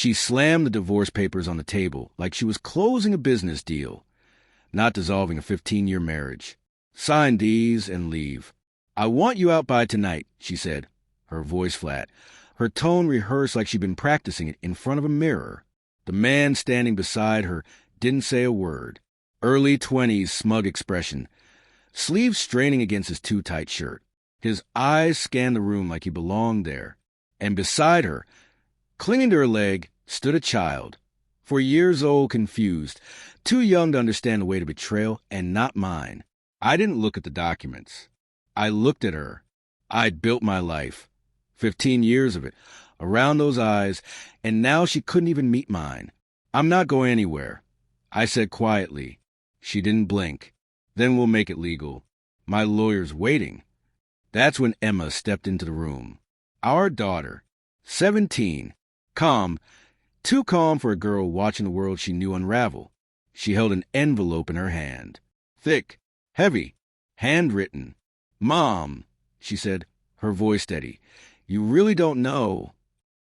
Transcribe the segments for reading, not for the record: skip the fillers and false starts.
She slammed the divorce papers on the table like she was closing a business deal, not dissolving a 15-year marriage. Sign these and leave. I want you out by tonight, she said, her voice flat, her tone rehearsed like she'd been practicing it in front of a mirror. The man standing beside her didn't say a word. Early 20s, smug expression, sleeves straining against his too-tight shirt. His eyes scanned the room like he belonged there. And beside her, clinging to her leg, stood a child, 4 years old, confused, too young to understand the weight of betrayal, and not mine. I didn't look at the documents. I looked at her. I'd built my life, 15 years of it, around those eyes, and now she couldn't even meet mine. I'm not going anywhere, I said quietly. She didn't blink. Then we'll make it legal. My lawyer's waiting. That's when Emma stepped into the room. Our daughter, 17, calm, too calm for a girl watching the world she knew unravel. She held an envelope in her hand. Thick, heavy, handwritten. Mom, she said, her voice steady, you really don't know.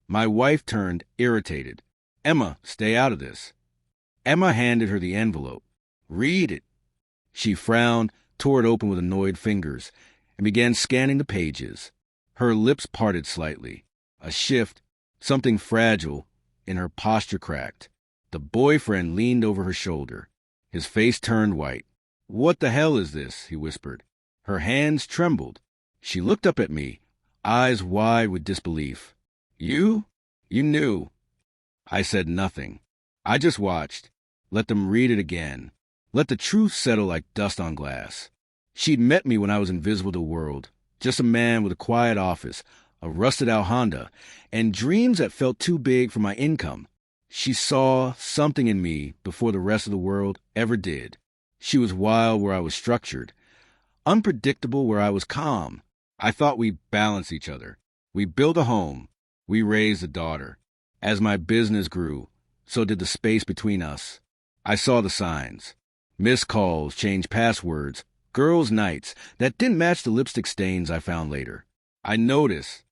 My wife turned, irritated. Emma, stay out of this. Emma handed her the envelope. Read it. She frowned, tore it open with annoyed fingers, and began scanning the pages. Her lips parted slightly. A shift, something fragile, in her posture cracked. The boyfriend leaned over her shoulder. His face turned white. What the hell is this? He whispered. Her hands trembled. She looked up at me, eyes wide with disbelief. You? You knew. I said nothing. I just watched. Let them read it again. Let the truth settle like dust on glass. She'd met me when I was invisible to the world, just a man with a quiet office, a rusted-out Honda, and dreams that felt too big for my income. She saw something in me before the rest of the world ever did. She was wild where I was structured, unpredictable where I was calm. I thought we balanced each other. We built a home. We raised a daughter. As my business grew, so did the space between us. I saw the signs. Missed calls, changed passwords, girls' nights that didn't match the lipstick stains I found later. I noticed.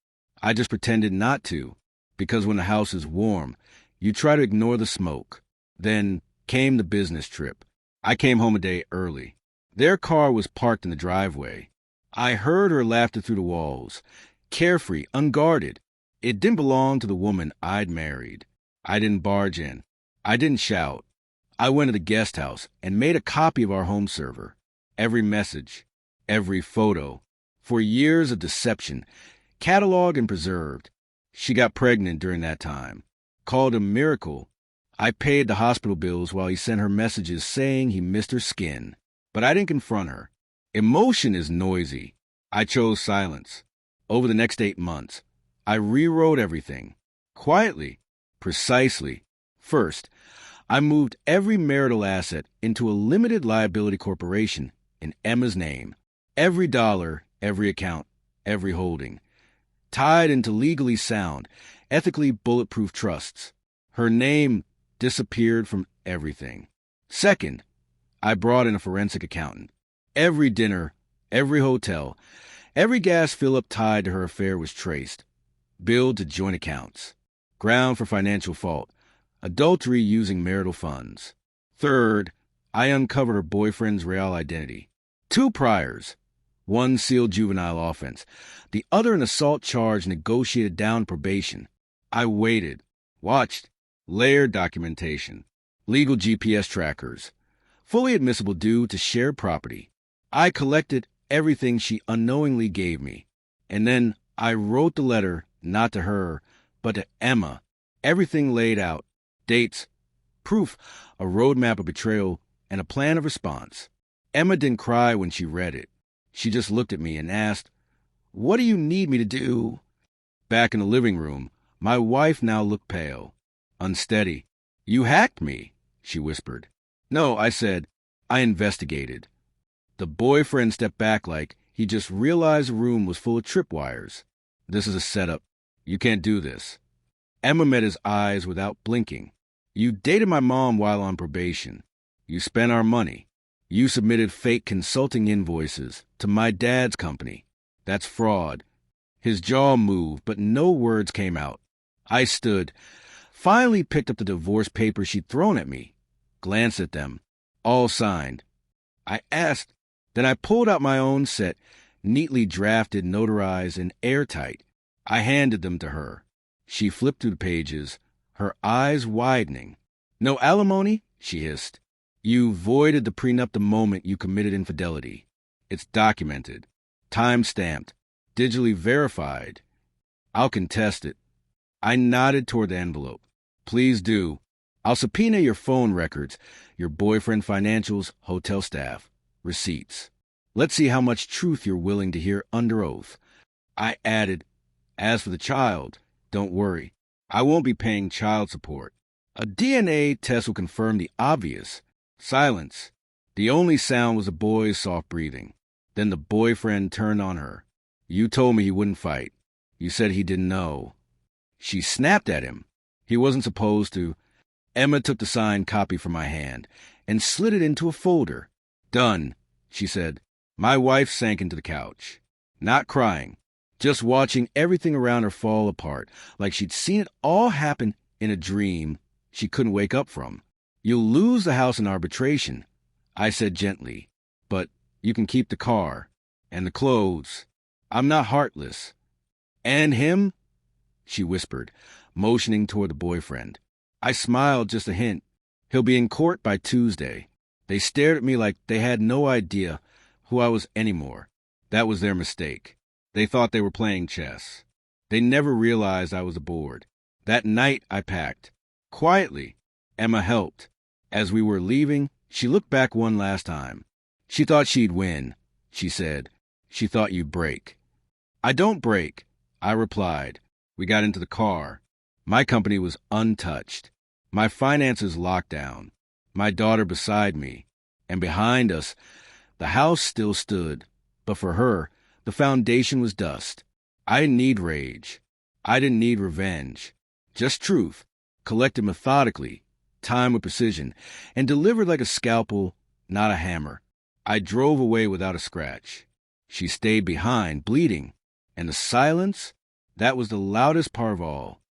I just pretended not to, because when the house is warm, you try to ignore the smoke. Then came the business trip. I came home a day early. Their car was parked in the driveway. I heard her laughter through the walls, carefree, unguarded. It didn't belong to the woman I'd married. I didn't barge in. I didn't shout. I went to the guest house and made a copy of our home server. Every message, every photo. For years of deception, cataloged and preserved. She got pregnant during that time. Called a miracle. I paid the hospital bills while he sent her messages saying he missed her skin. But I didn't confront her. Emotion is noisy. I chose silence. Over the next 8 months, I rewrote everything. Quietly. Precisely. First, I moved every marital asset into a limited liability corporation in Emma's name. Every dollar, every account, every holding. Tied into legally sound, ethically bulletproof trusts. Her name disappeared from everything. Second, I brought in a forensic accountant. Every dinner, every hotel, every gas fill-up tied to her affair was traced. Billed to joint accounts. Ground for financial fault. Adultery using marital funds. Third, I uncovered her boyfriend's real identity. 2 priors. One sealed juvenile offense. The other an assault charge negotiated down probation. I waited. Watched. Layered documentation. Legal GPS trackers. Fully admissible due to shared property. I collected everything she unknowingly gave me. And then I wrote the letter, not to her, but to Emma. Everything laid out. Dates, proof, a roadmap of betrayal, and a plan of response. Emma didn't cry when she read it. She just looked at me and asked, "What do you need me to do?" Back in the living room, my wife now looked pale, unsteady. "You hacked me," she whispered. "No," I said. "I investigated." The boyfriend stepped back like he just realized the room was full of tripwires. "This is a setup. You can't do this." Emma met his eyes without blinking. "You dated my mom while on probation. You spent our money. You submitted fake consulting invoices to my dad's company. That's fraud." His jaw moved, but no words came out. I stood, Finally picked up the divorce papers she'd thrown at me, glanced at them, all signed. I asked, then I pulled out my own set, neatly drafted, notarized, and airtight. I handed them to her. She flipped through the pages, her eyes widening. "No alimony?" she hissed. "You voided the prenup the moment you committed infidelity. It's documented, time-stamped, digitally verified. I'll contest it." I nodded toward the envelope. "Please do. I'll subpoena your phone records, your boyfriend financials, hotel staff, receipts. Let's see how much truth you're willing to hear under oath." I added, "As for the child, don't worry. I won't be paying child support. A DNA test will confirm the obvious." Silence. The only sound was the boy's soft breathing. Then the boyfriend turned on her. "You told me he wouldn't fight. You said he didn't know." She snapped at him. "He wasn't supposed to." Emma took the signed copy from my hand and slid it into a folder. "Done," she said. My wife sank into the couch. Not crying, just watching everything around her fall apart, like she'd seen it all happen in a dream she couldn't wake up from. "You'll lose the house in arbitration," I said gently, "but you can keep the car and the clothes. I'm not heartless." "And him?" she whispered, motioning toward the boyfriend. I smiled just a hint. "He'll be in court by Tuesday." They stared at me like they had no idea who I was anymore. That was their mistake. They thought they were playing chess. They never realized I was aboard. That night I packed. Quietly. Emma helped. As we were leaving, she looked back one last time. "She thought she'd win," she said. "She thought you'd break." "I don't break," I replied. We got into the car. My company was untouched. My finances locked down. My daughter beside me. And behind us, the house still stood. But for her, the foundation was dust. I didn't need rage. I didn't need revenge. Just truth, collected methodically, timed with precision, and delivered like a scalpel, not a hammer. I drove away without a scratch. She stayed behind, bleeding. And the silence, that was the loudest part of all.